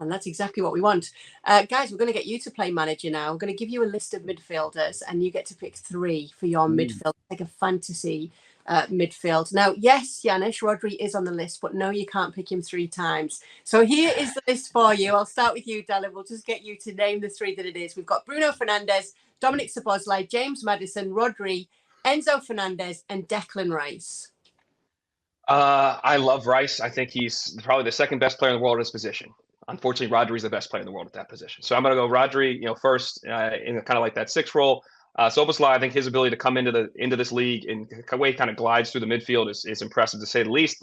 And that's exactly what we want. Guys, we're going to get you to play manager now. I'm going to give you a list of midfielders and you get to pick 3 for your midfield, like a fantasy midfield. Now, yes, Janusz, Rodri is on the list, but no, you can't pick him 3 times. So here is the list for you. I'll start with you, Dalen. We'll just get you to name the 3 that it is. We've got Bruno Fernandes, Dominic Szoboszlai, James Maddison, Rodri, Enzo Fernandez, and Declan Rice. I love Rice. I think he's probably the second best player in the world in his position. Unfortunately, Rodri's the best player in the world at that position. So I'm going to go Rodri, first in kind of like that 6 role. Szoboszlai, I think his ability to come into this league and the way he kind of glides through the midfield is impressive to say the least.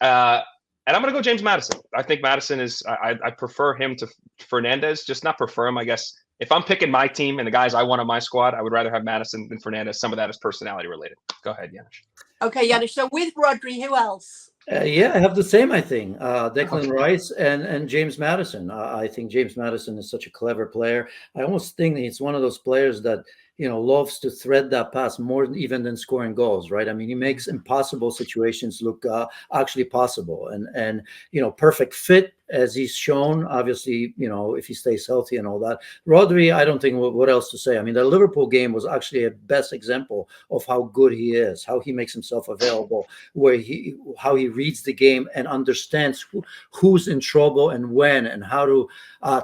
And I'm going to go James Maddison. I think Maddison is, I prefer him to Fernandes, just not prefer him, I guess. If I'm picking my team and the guys I want on my squad, I would rather have Maddison than Fernandes. Some of that is personality related. Go ahead, Janusz. Okay, Janusz. So with Rodri, who else? Yeah, I have the same, I think. Declan Rice and James Maddison. I think James Maddison is such a clever player. I almost think that he's one of those players that, loves to thread that pass more even than scoring goals, right? I mean, he makes impossible situations look actually possible. And perfect fit, as he's shown, obviously, if he stays healthy and all that. Rodri, I don't think what else to say. I mean, the Liverpool game was actually a best example of how good he is, how he makes himself available, how he reads the game and understands who's in trouble and when, and how to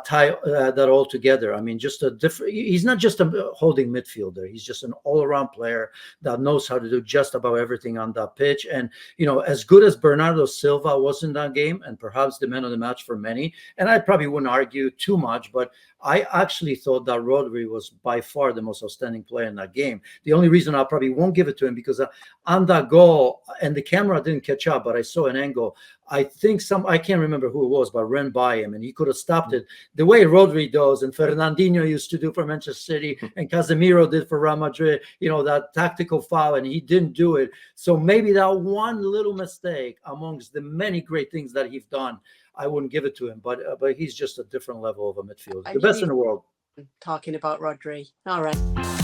tie that all together. I mean, he's not just a holding midfielder. He's just an all-around player that knows how to do just about everything on that pitch. And, as good as Bernardo Silva was in that game, and perhaps the man of the match for many, and I probably wouldn't argue too much, but I actually thought that Rodri was by far the most outstanding player in that game. The only reason I probably won't give it to him, because on that goal, and the camera didn't catch up, but I saw an angle. I think I can't remember who it was, but ran by him and he could have stopped it the way Rodri does, and Fernandinho used to do for Manchester City, and Casemiro did for Real Madrid, that tactical foul, and he didn't do it. So maybe that one little mistake amongst the many great things that he's done, I wouldn't give it to him, but he's just a different level of a midfielder, the best in the world. Talking about Rodri. All right.